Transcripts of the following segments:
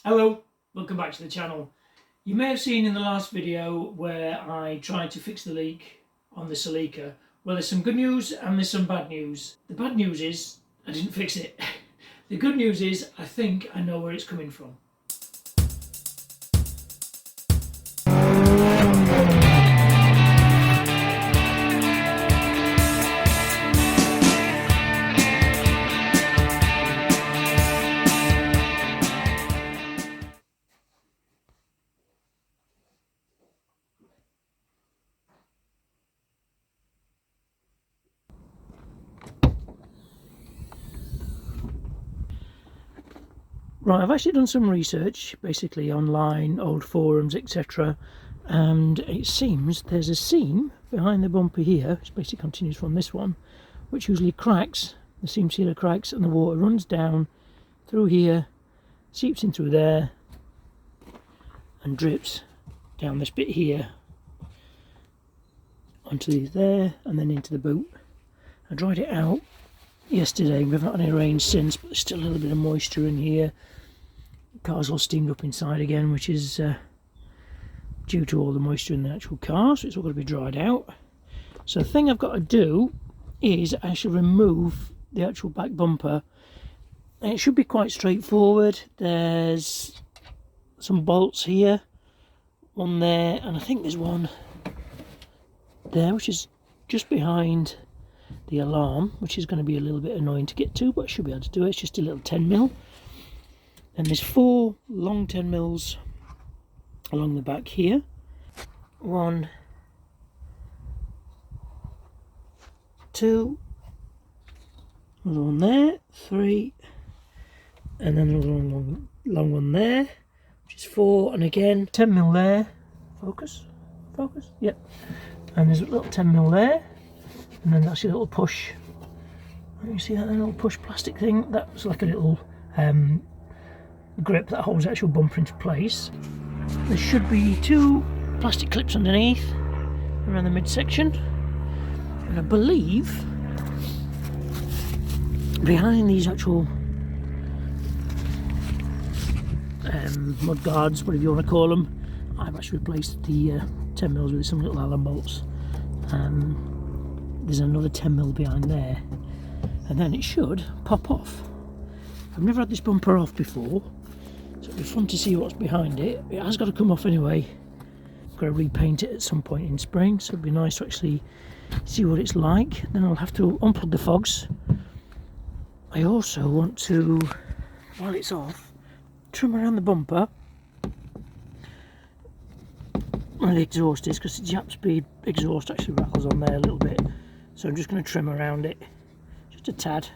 Hello, welcome back to the channel. You may have seen in the last video where I tried to fix the leak on the Celica. Well, there's some good news and there's some bad news. The bad news is I didn't fix it. The good news is I think I know where it's coming from. Right, I've actually done some research, basically online, old forums, etc. And it seems there's a seam behind the bumper here, which basically continues from this one, which usually cracks, the seam sealer cracks, and the water runs down through here, seeps in through there, and drips down this bit here, onto there, and then into the boot. I dried it out yesterday. We've not had any rain since, but there's still a little bit of moisture in here. The car's all steamed up inside again, which is due to all the moisture in the actual car, so it's all got to be dried out. So the thing I've got to do is actually remove the actual back bumper, and it should be quite straightforward. There's some bolts here, one there, and I think there's one there, which is just behind the alarm, which is going to be a little bit annoying to get to, but I should be able to do it. It's just a little 10mm. And there's 4 long 10mm along the back here. 1, 2, another one there, 3, and then another long one there, which is 4, and again 10mm there. Focus, yep. And there's a little 10mm there, and then that's your little push. You see that little push plastic thing? That's like a little grip that holds the actual bumper into place. There should be 2 plastic clips underneath around the midsection, and I believe behind these actual mud guards, whatever you want to call them, I've actually replaced the 10mm with some little Allen bolts. There's another 10mm behind there, and then it should pop off. I've never had this bumper off before, so it'll be fun to see what's behind it. It has got to come off anyway. I've got to repaint it at some point in spring, so it'll be nice to actually see what it's like. Then I'll have to unplug the fogs. I also want to, while it's off, trim around the bumper where the exhaust is, because the Jap speed exhaust actually rattles on there a little bit. So I'm just going to trim around it, just a tad,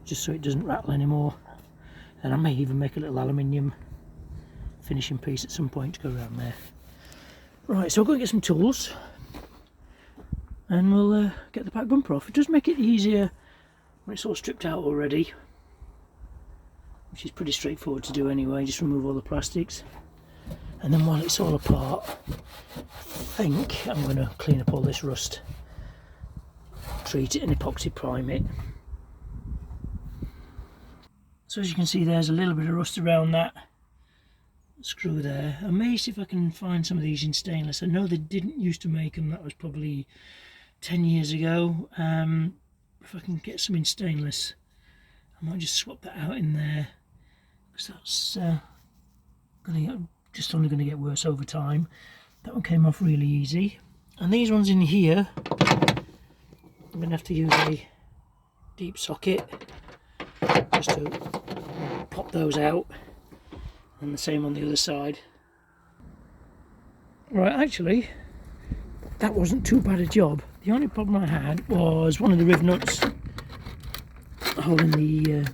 just so it doesn't rattle anymore. And I may even make a little aluminium finishing piece at some point to go around there. Right, so I'll go and get some tools, and we'll get the back bumper off. It does make it easier when it's all stripped out already, which is pretty straightforward to do anyway. Just remove all the plastics, and then while it's all apart, I think I'm going to clean up all this rust, treat it and epoxy prime it. So as you can see, there's a little bit of rust around that screw there. I may see if I can find some of these in stainless. I know they didn't used to make them, that was probably 10 years ago. If I can get some in stainless, I might just swap that out in there, because that's just only going to get worse over time. That one came off really easy. And these ones in here, I'm going to have to use a deep socket just to pop those out, and the same on the other side. Right, actually that wasn't too bad a job. The only problem I had was one of the riv nuts holding the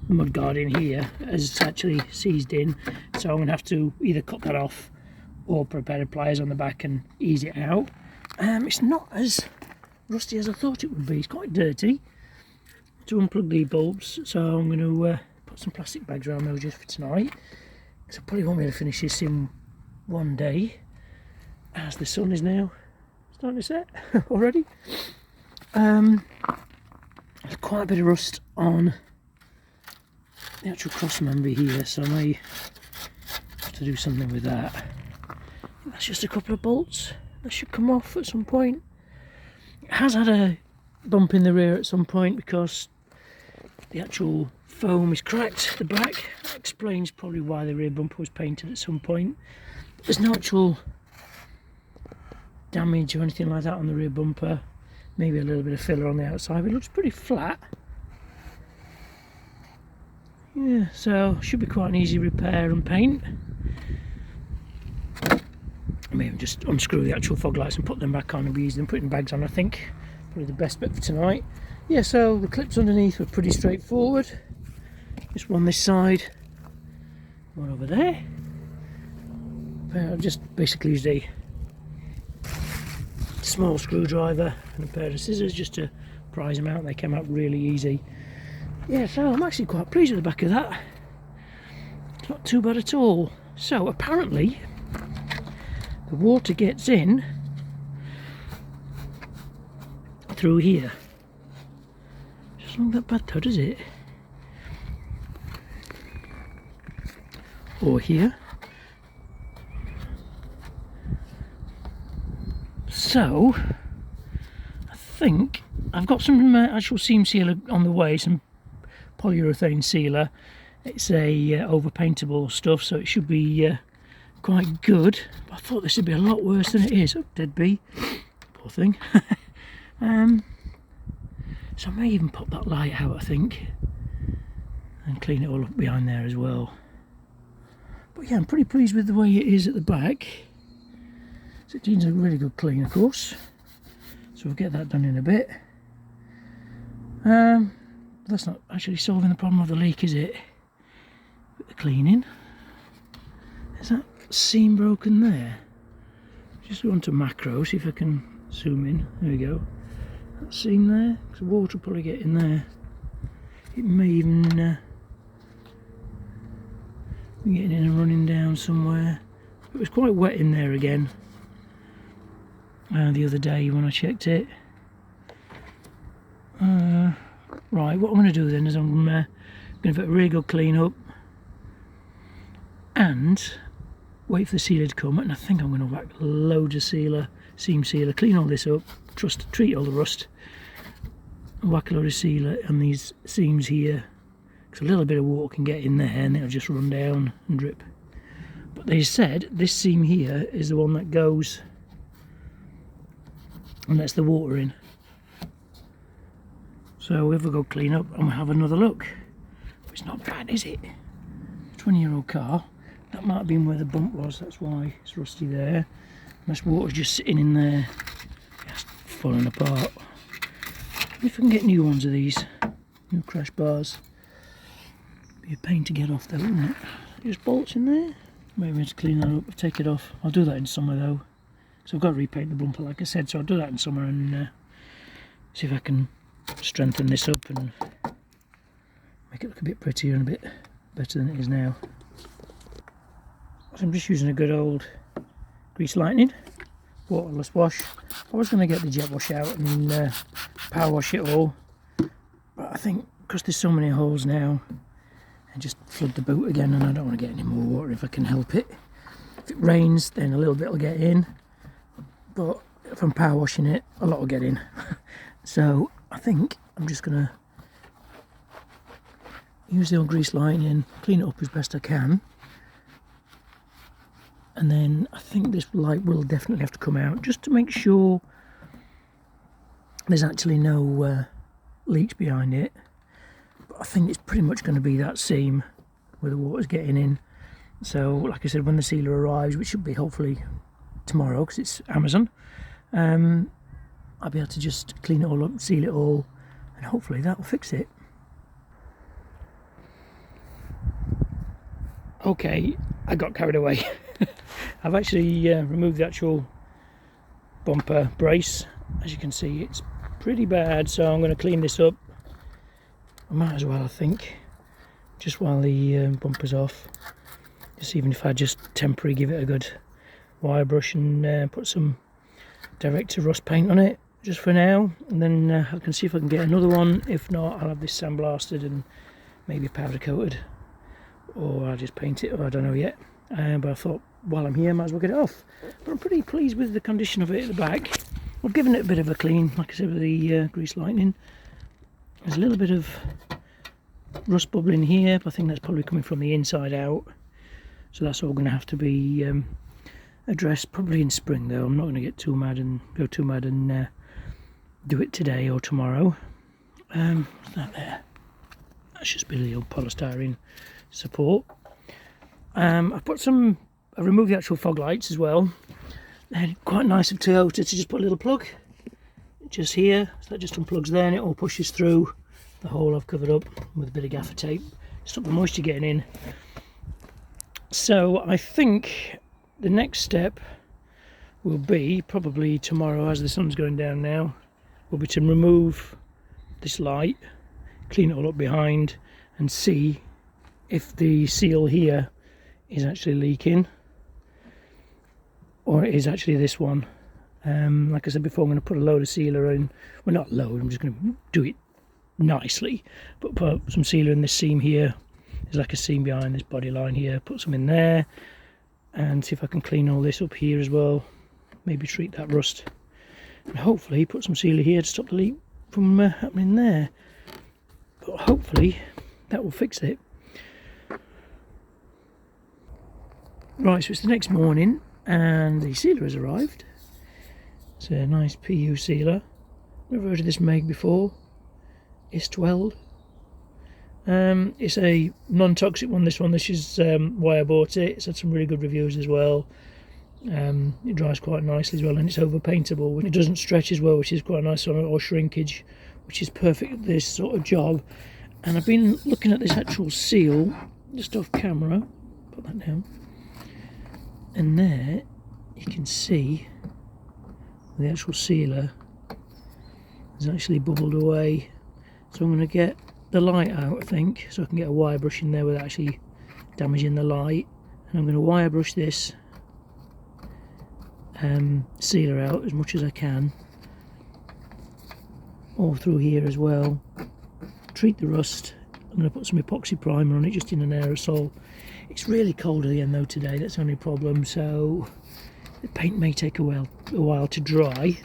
mud guard in here has actually seized in, so I'm going to have to either cut that off or put a pair of pliers on the back and ease it out. It's not as rusty as I thought it would be. It's quite dirty. To unplug the bulbs, so I'm going to put some plastic bags around those just for tonight, because I probably won't be able to finish this in one day, as the sun is now starting to set already. There's quite a bit of rust on the actual cross member here, so I may have to do something with that. That's just a couple of bolts that should come off at some point. It has had a bump in the rear at some point because the actual foam is cracked at the back. That explains probably why the rear bumper was painted at some point. But there's no actual damage or anything like that on the rear bumper. Maybe a little bit of filler on the outside, but it looks pretty flat. Yeah, so should be quite an easy repair and paint. Maybe just unscrew the actual fog lights and put them back on and be easy than putting bags on, I think. Probably the best bit for tonight. Yeah, so the clips underneath were pretty straightforward. Just one this side, one over there. I've just basically used a small screwdriver and a pair of scissors just to prise them out. They came out really easy. Yeah, so I'm actually quite pleased with the back of that. It's not too bad at all. So apparently the water gets in through here. Doesn't look that bad though, does it? Or here. So I think I've got some actual seam sealer on the way, some polyurethane sealer. It's a overpaintable stuff, so it should be quite good. But I thought this would be a lot worse than it is. Oh, dead bee, poor thing. So I may even pop that light out, I think, and clean it all up behind there as well. But yeah, I'm pretty pleased with the way it is at the back. So it needs a really good clean, of course. So we'll get that done in a bit. That's not actually solving the problem of the leak, is it? Bit of cleaning. Is that seam broken there? Just go on to macro, see if I can zoom in. There we go. That seam there, because the water will probably get in there. It may even be getting in and running down somewhere. It was quite wet in there again the other day when I checked it. Right, what I'm going to do then is I'm going to give it a really good clean up and wait for the sealer to come, and I think I'm going to whack loads of seam sealer, clean all this up, treat all the rust, and whack a load of sealer on these seams here, because a little bit of water can get in there and it'll just run down and drip. But they said this seam here is the one that goes and lets the water in. So if we go clean up and we'll have another look. It's not bad, is it? 20-year-old car. That might have been where the bump was, that's why it's rusty there. This water's just sitting in there, just falling apart. If I can get new ones of these, new crash bars. Be a pain to get off though, wouldn't it? Just bolts in there. Maybe I have to clean that up, take it off. I'll do that in summer though. So I've got to repaint the bumper like I said, so I'll do that in summer and see if I can strengthen this up and make it look a bit prettier and a bit better than it is now. So I'm just using a good old grease lightning, waterless wash. I was going to get the jet wash out and power wash it all, but I think because there's so many holes now, and just flood the boot again, and I don't want to get any more water if I can help it. If it rains, then a little bit will get in, but if I'm power washing it, a lot will get in. So I think I'm just going to use the old grease lightning, clean it up as best I can, and then I think this light will definitely have to come out just to make sure there's actually no leaks behind it. But I think it's pretty much going to be that seam where the water's getting in. So like I said, when the sealer arrives, which should be hopefully tomorrow because it's Amazon, I'll be able to just clean it all up, seal it all, and hopefully that will fix it. Okay, I got carried away. I've actually removed the actual bumper brace. As you can see, it's pretty bad, so I'm going to clean this up. I might as well, I think, just while the bumper's off. Just even if I just temporarily give it a good wire brush and put some direct to rust paint on it, just for now, and then I can see if I can get another one. If not, I'll have this sandblasted and maybe powder coated, or I'll just paint it, or I don't know yet. But I thought while I'm here, I might as well get it off. But I'm pretty pleased with the condition of it at the back. I've given it a bit of a clean, like I said, with the grease lightning. There's a little bit of rust bubbling here, but I think that's probably coming from the inside out. So that's all going to have to be addressed probably in spring, though. I'm not going to get too mad and go too mad and do it today or tomorrow. What's that there? That's just a little polystyrene support. I removed the actual fog lights as well. They're quite nice of Toyota to just put a little plug just here, so that just unplugs there and it all pushes through the hole I've covered up with a bit of gaffer tape, stop the moisture getting in. So I think the next step will be probably tomorrow, as the sun's going down now, will be to remove this light, clean it all up behind and see if the seal here is actually leaking or it is actually this one. Like I said before, I'm going to put a load of sealer in. Well, not load, I'm just going to do it nicely, but put some sealer in this seam here. There's like a seam behind this body line here, put some in there and see if I can clean all this up here as well, maybe treat that rust, and hopefully put some sealer here to stop the leak from happening there. But hopefully that will fix it. Right, so it's the next morning and the sealer has arrived. It's a nice PU sealer. Never heard of this make before. Istweld. It's a non-toxic one, this one. This is why I bought it. It's had some really good reviews as well. It dries quite nicely as well, and it's over paintable. It doesn't stretch as well, which is quite nice, or shrinkage, which is perfect for this sort of job. And I've been looking at this actual seal just off camera. Put that down. And there you can see the actual sealer has actually bubbled away. So I'm going to get the light out, I think, so I can get a wire brush in there without actually damaging the light. And I'm going to wire brush this sealer out as much as I can, all through here as well. Treat the rust. I'm going to put some epoxy primer on it, just in an aerosol. It's really cold again though today, that's the only problem, so the paint may take a while to dry.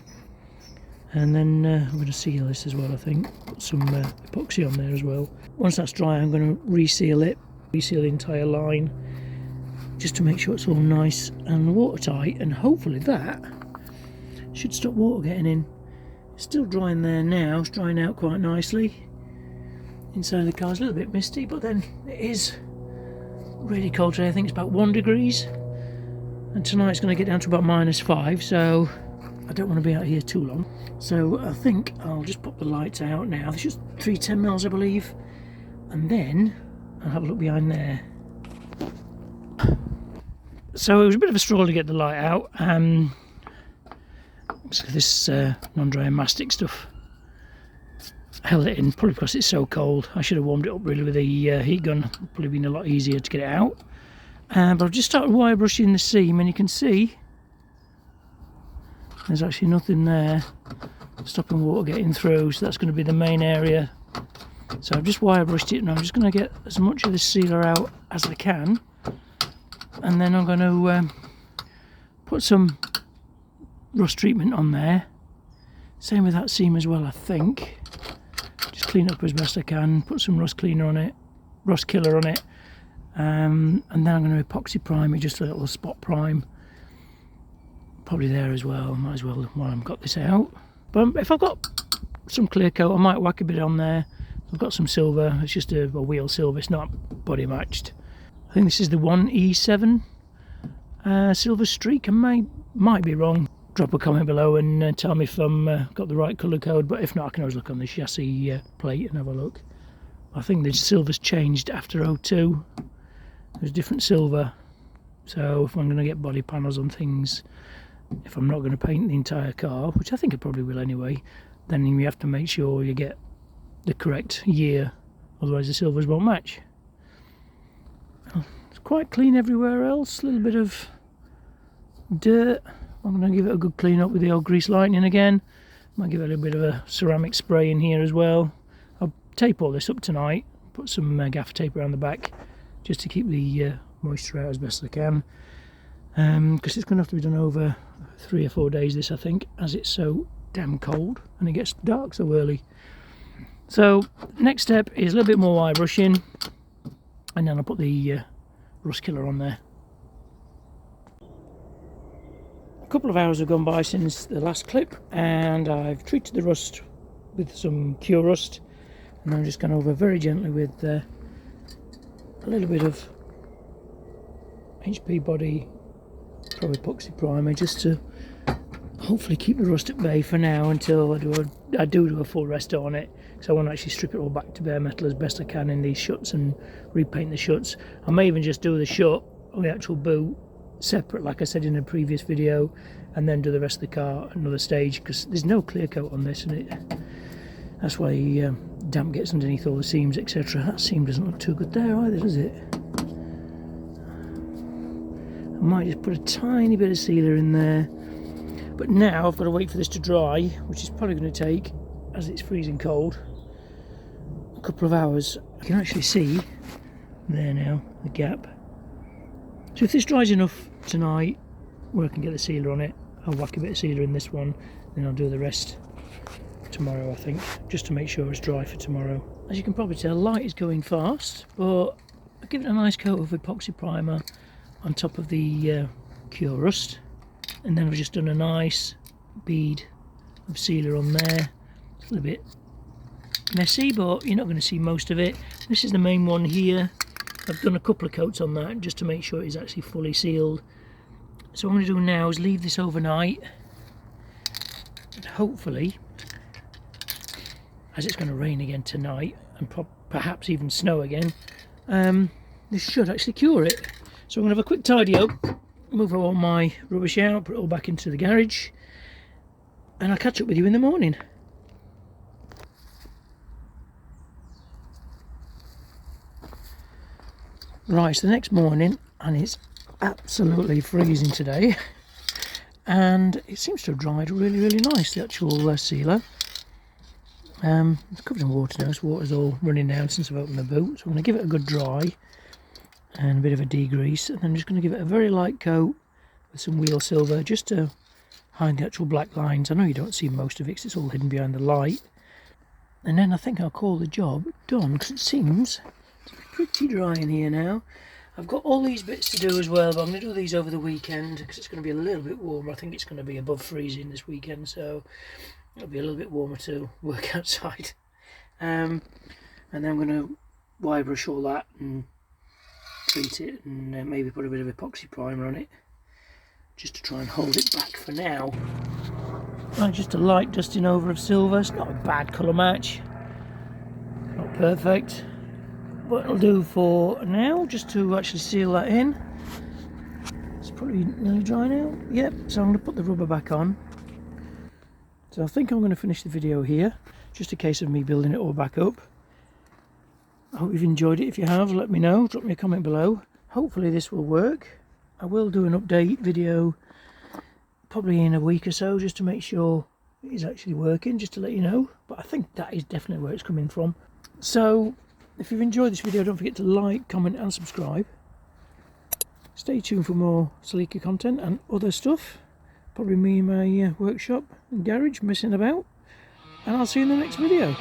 And then I'm going to seal this as well, I think. Put some epoxy on there as well. Once that's dry, I'm going to reseal it, reseal the entire line, just to make sure it's all nice and watertight, and hopefully that should stop water getting in. It's still drying there now, it's drying out quite nicely. Inside the car is a little bit misty, but then it is really cold today. I think it's about 1 degrees, and tonight's going to get down to about -5, so I don't want to be out here too long. So I think I'll just pop the lights out now. There's just 3 10mm, I believe, and then I'll have a look behind there. So it was a bit of a stroll to get the light out. So this non-dry mastic stuff held it in, probably because it's so cold. I should have warmed it up really with a heat gun. Probably been a lot easier to get it out. But I've just started wire brushing the seam, and you can see there's actually nothing there stopping water getting through, so that's going to be the main area. So I've just wire brushed it, and I'm just going to get as much of this sealer out as I can, and then I'm going to put some rust treatment on there. Same with that seam as well, I think. Just clean up as best I can, put some rust killer on it, and then I'm going to epoxy prime it, just a little spot prime. Probably there as well, might as well while I've got this out. But if I've got some clear coat, I might whack a bit on there. I've got some silver, it's just a wheel silver, it's not body matched. I think this is the 1E7 silver streak. I might be wrong. Drop a comment below and tell me if I've got the right colour code, but if not, I can always look on the chassis plate and have a look. I think the silver's changed after 02. There's different silver, so if I'm going to get body panels on things, if I'm not going to paint the entire car, which I think I probably will anyway, then you have to make sure you get the correct year, otherwise the silvers won't match. It's quite clean everywhere else, a little bit of dirt. I'm going to give it a good clean up with the old grease lightning again. Might give it a little bit of a ceramic spray in here as well. I'll tape all this up tonight, put some gaffer tape around the back just to keep the moisture out as best I can, because it's going to have to be done over 3 or 4 days, this I think, as it's so damn cold and it gets dark so early. So next step is a little bit more wire brushing, and then I'll put the rust killer on there. A couple of hours have gone by since the last clip, and I've treated the rust with some Cure Rust, and I'm just going over very gently with a little bit of HP Body Pro Epoxy Primer, just to hopefully keep the rust at bay for now until I do a full rest on it, because I want to actually strip it all back to bare metal as best I can in these shuts and repaint the shuts. I may even just do the shut or the actual boot separate, like I said in a previous video, and then do the rest of the car at another stage, because there's no clear coat on this, and that's why damp gets underneath all the seams, etc. That seam doesn't look too good there either, does it? I might just put a tiny bit of sealer in there, but now I've got to wait for this to dry, which is probably going to take, as it's freezing cold, a couple of hours. I can actually see there now the gap. So if this dries enough tonight where I can get the sealer on it, I'll whack a bit of sealer in this one, then I'll do the rest tomorrow, I think, just to make sure it's dry for tomorrow. As you can probably tell, light is going fast, but I'll give it a nice coat of epoxy primer on top of the Cure Rust, and then I've just done a nice bead of sealer on there. It's a little bit messy, but you're not going to see most of it. This is the main one here. I've done a couple of coats on that just to make sure it's actually fully sealed. So what I'm going to do now is leave this overnight, and hopefully, as it's going to rain again tonight and perhaps even snow again, this should actually cure it. So I'm going to have a quick tidy up, move all my rubbish out, put it all back into the garage, and I'll catch up with you in the morning. Right, it's the next morning, and it's absolutely freezing today, and it seems to have dried really, really nice, the actual sealer. It's covered in water now, this water's all running down since I've opened the boot, so I'm going to give it a good dry and a bit of a degrease, and then I'm just going to give it a very light coat with some wheel silver just to hide the actual black lines. I know you don't see most of it because it's all hidden behind the light, and then I think I'll call the job done, because it seems to be pretty dry in here now. I've got all these bits to do as well, but I'm going to do these over the weekend because it's going to be a little bit warmer. I think it's going to be above freezing this weekend, so it'll be a little bit warmer to work outside. And then I'm going to wire brush all that and treat it, and maybe put a bit of epoxy primer on it just to try and hold it back for now. Right, just a light dusting over of silver. It's not a bad colour match, not perfect, but it'll do for now just to actually seal that in. It's probably nearly dry now. Yep, so I'm going to put the rubber back on. So I think I'm going to finish the video here, just a case of me building it all back up. I hope you've enjoyed it. If you have, let me know, drop me a comment below. Hopefully this will work. I will do an update video probably in a week or so, just to make sure it is actually working, just to let you know. But I think that is definitely where it's coming from. So if you've enjoyed this video, don't forget to like, comment and subscribe. Stay tuned for more Celica content and other stuff. Probably me in my workshop and garage messing about. And I'll see you in the next video.